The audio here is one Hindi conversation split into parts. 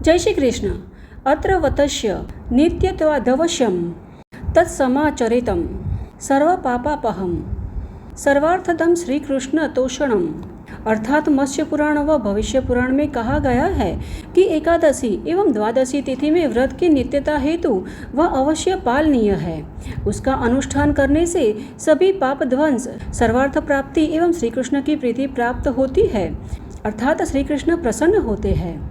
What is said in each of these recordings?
जय श्री कृष्ण। अत्र वतस्य नित्यत्वादवश्यम तत्समाचरितम सर्वपापापहम सर्वार्थदम श्री कृष्ण तोषणम। अर्थात मत्स्य पुराण व भविष्य पुराण में कहा गया है कि एकादशी एवं द्वादशी तिथि में व्रत की नित्यता हेतु वह अवश्य पालनीय है। उसका अनुष्ठान करने से सभी पाप ध्वंस, सर्वार्थ प्राप्ति एवं श्री कृष्ण की प्रीति प्राप्त होती है, अर्थात श्री कृष्ण प्रसन्न होते हैं।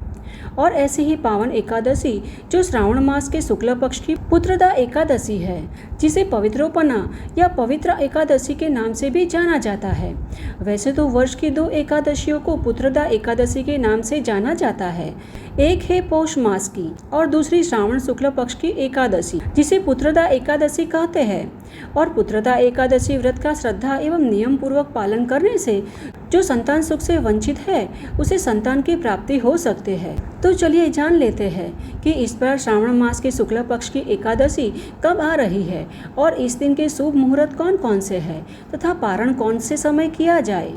और ऐसी ही पावन एकादशी जो श्रावण मास के शुक्ल पक्ष की पुत्रदा एकादशी है, जिसे पवित्रोपना या पवित्र एकादशी के नाम से भी जाना जाता है। वैसे तो वर्ष की 2 एकादशियों को पुत्रदा एकादशी के नाम से जाना जाता है। एक है पौष मास की और दूसरी श्रावण शुक्ल पक्ष की एकादशी, जिसे पुत्रदा एकादशी कहते हैं। और पुत्रदा एकादशी व्रत का श्रद्धा एवं नियम पूर्वक पालन करने से जो संतान सुख से वंचित है, उसे संतान की प्राप्ति हो सकते हैं। तो चलिए जान लेते हैं कि इस बार श्रावण मास के शुक्ल पक्ष की एकादशी कब आ रही है और इस दिन के शुभ मुहूर्त कौन कौन से हैं तथा पारण कौन से समय किया जाए।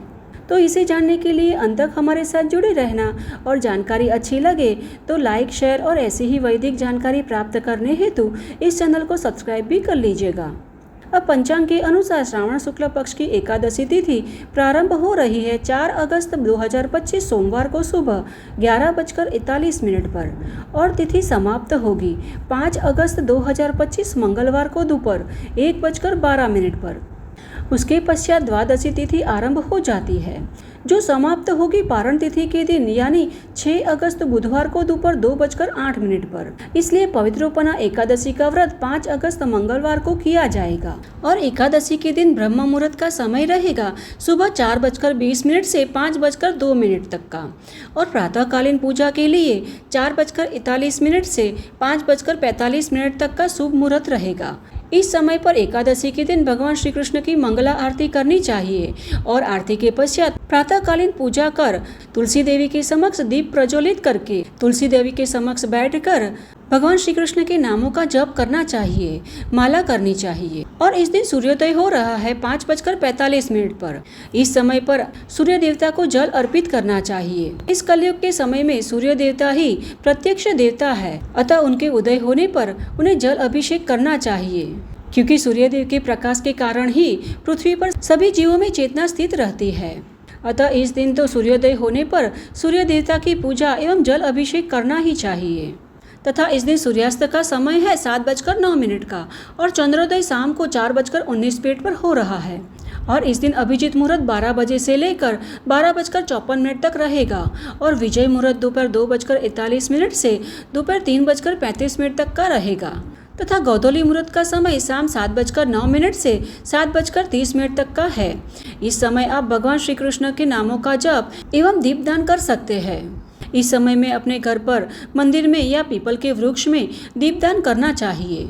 तो इसे जानने के लिए अंत तक हमारे साथ जुड़े रहना और जानकारी अच्छी लगे तो लाइक, शेयर और ऐसी ही वैदिक जानकारी प्राप्त करने हेतु इस चैनल को सब्सक्राइब भी कर लीजिएगा। अब पंचांग के अनुसार श्रावण शुक्ल पक्ष की एकादशी तिथि प्रारंभ हो रही है 4 अगस्त 2025 सोमवार को सुबह 11:41 पर और तिथि समाप्त होगी 5 अगस्त 2025 मंगलवार को दोपहर 1:12 पर। उसके पश्चात द्वादशी तिथि आरंभ हो जाती है, जो समाप्त होगी पारण तिथि के दिन यानी 6 अगस्त बुधवार को दोपहर 2:08 पर। इसलिए पवित्रोपना एकादशी का व्रत 5 अगस्त मंगलवार को किया जाएगा और एकादशी के दिन ब्रह्म मुहूर्त का समय रहेगा सुबह 4:20 से 5:02 तक का और प्रातःकालीन पूजा के लिए 4:41 से 5:45 तक का शुभ मुहूर्त रहेगा। इस समय पर एकादशी के दिन भगवान श्री कृष्ण की मंगला आरती करनी चाहिए और आरती के पश्चात प्रातःकालीन पूजा कर तुलसी देवी के समक्ष दीप प्रज्वलित करके तुलसी देवी के समक्ष बैठकर भगवान श्री कृष्ण के नामों का जप करना चाहिए, माला करनी चाहिए। और इस दिन सूर्योदय हो रहा है 5:45 पर। इस समय पर सूर्य देवता को जल अर्पित करना चाहिए। इस कलयुग के समय में सूर्य देवता ही प्रत्यक्ष देवता है, अतः उनके उदय होने पर उन्हें जल अभिषेक करना चाहिए, क्योंकि सूर्यदेव के प्रकाश के कारण ही पृथ्वी पर सभी जीवों में चेतना स्थित रहती है। अतः इस दिन तो सूर्योदय होने पर सूर्य देवता की पूजा एवं जल अभिषेक करना ही चाहिए। तथा इस दिन सूर्यास्त का समय है 7:09 का और चंद्रोदय शाम को 4:19 पर हो रहा है। और इस दिन अभिजीत मुहूर्त 12 बजे से लेकर 12:54 तक रहेगा और विजय मुहूर्त दोपहर 2:41 से दोपहर 3:35 तक का रहेगा तथा गोधूली मुहूर्त का समय शाम 7:09 से 7:30 तक का है। इस समय आप भगवान श्री कृष्ण के नामों का जप एवं दीपदान कर सकते हैं। इस समय में अपने घर पर, मंदिर में या पीपल के वृक्ष में दीपदान करना चाहिए,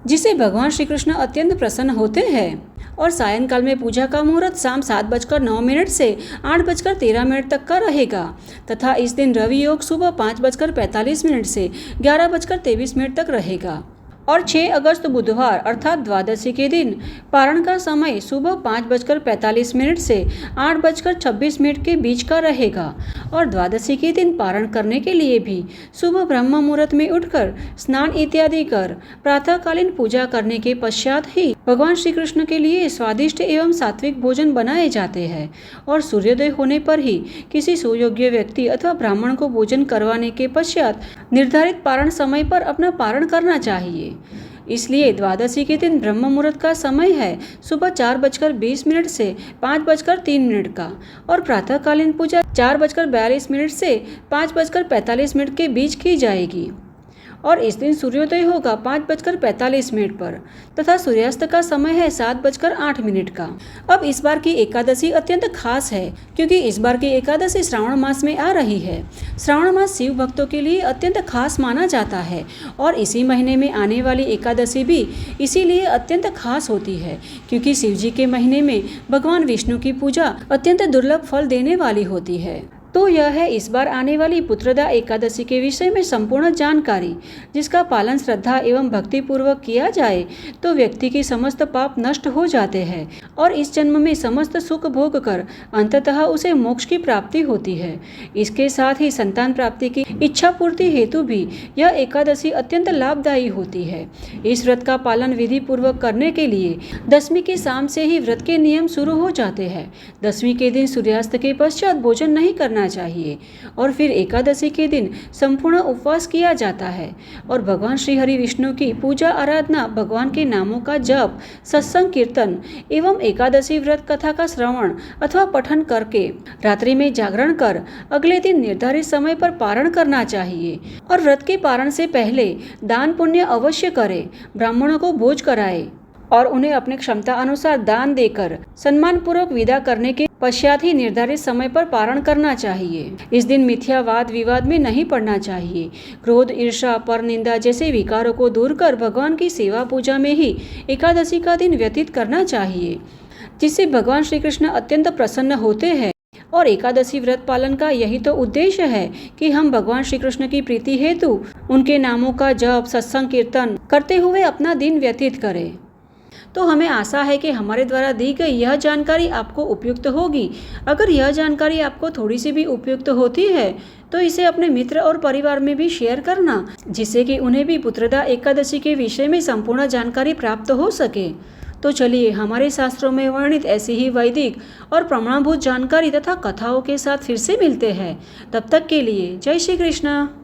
जिससे भगवान श्री कृष्ण अत्यंत प्रसन्न होते हैं। और सायंकाल में पूजा का मुहूर्त शाम 7:09 से 8:13 तक का रहेगा तथा इस दिन रवि योग सुबह 5:45 से 11:23 तक रहेगा। और 6 अगस्त बुधवार अर्थात द्वादशी के दिन पारण का समय सुबह 5:45 से 8:26 के बीच का रहेगा और द्वादशी के दिन पारण करने के लिए भी सुबह ब्रह्म मुहूर्त में उठकर स्नान इत्यादि कर प्रातःकालीन पूजा करने के पश्चात ही भगवान श्री कृष्ण के लिए स्वादिष्ट एवं सात्विक भोजन बनाए जाते हैं और सूर्योदय होने पर ही किसी सुयोग्य व्यक्ति अथवा ब्राह्मण को भोजन करवाने के पश्चात निर्धारित पारण समय पर अपना पारण करना चाहिए। इसलिए द्वादशी के दिन ब्रह्म मुहूर्त का समय है सुबह 4:20 से 5:03 का और प्रातःकालीन पूजा 4:42 से 5:45 के बीच की जाएगी। और इस दिन सूर्योदय होगा 5:45 पर तथा सूर्यास्त का समय है 7:08 का। अब इस बार की एकादशी अत्यंत खास है, क्योंकि इस बार की एकादशी श्रावण मास में आ रही है। श्रावण मास शिव भक्तों के लिए अत्यंत खास माना जाता है और इसी महीने में आने वाली एकादशी भी इसीलिए अत्यंत खास होती है, क्योंकि शिव जी के महीने में भगवान विष्णु की पूजा अत्यंत दुर्लभ फल देने वाली होती है। तो यह है इस बार आने वाली पुत्रदा एकादशी के विषय में संपूर्ण जानकारी, जिसका पालन श्रद्धा एवं भक्तिपूर्वक किया जाए तो व्यक्ति के समस्त पाप नष्ट हो जाते हैं और इस जन्म में समस्त सुख भोग कर अंततः उसे मोक्ष की प्राप्ति होती है। इसके साथ ही संतान प्राप्ति की इच्छा पूर्ति हेतु भी यह एकादशी अत्यंत लाभदायी होती है। इस व्रत का पालन विधि पूर्वक करने के लिए दसवीं की शाम से ही व्रत के नियम शुरू हो जाते हैं। दसवीं के दिन सूर्यास्त के पश्चात भोजन नहीं करना चाहिए और फिर एकादशी के दिन संपूर्ण उपवास किया जाता है और भगवान श्री हरि विष्णु की पूजा आराधना, भगवान के नामों का जप, सत्संग कीर्तन एवं एकादशी व्रत कथा का श्रवण अथवा पठन करके रात्रि में जागरण कर अगले दिन निर्धारित समय पर पारण करना चाहिए और व्रत के पारण से पहले दान पुण्य अवश्य करे, ब्राह्मणों को भोज कराए और उन्हें अपनी क्षमता अनुसार दान देकर सम्मान पूर्वक विदा करने के पश्चात ही निर्धारित समय पर पारण करना चाहिए। इस दिन मिथ्यावाद विवाद में नहीं पड़ना चाहिए। क्रोध, ईर्ष्या, पर निंदा जैसे विकारों को दूर कर भगवान की सेवा पूजा में ही एकादशी का दिन व्यतीत करना चाहिए, जिससे भगवान श्री कृष्ण अत्यंत प्रसन्न होते हैं। और एकादशी व्रत पालन का यही तो उद्देश्य है कि हम भगवान श्री कृष्ण की प्रीति हेतु उनके नामों का जप, सत्संग कीर्तन करते हुए अपना दिन व्यतीत करें। तो हमें आशा है कि हमारे द्वारा दी गई यह जानकारी आपको उपयुक्त होगी। अगर यह जानकारी आपको थोड़ी सी भी उपयुक्त होती है तो इसे अपने मित्र और परिवार में भी शेयर करना, जिससे कि उन्हें भी पुत्रदा एकादशी के विषय में संपूर्ण जानकारी प्राप्त हो सके। तो चलिए हमारे शास्त्रों में वर्णित ऐसी ही वैदिक और प्रमाणभूत जानकारी तथा कथाओं के साथ फिर से मिलते हैं। तब तक के लिए जय श्री कृष्ण।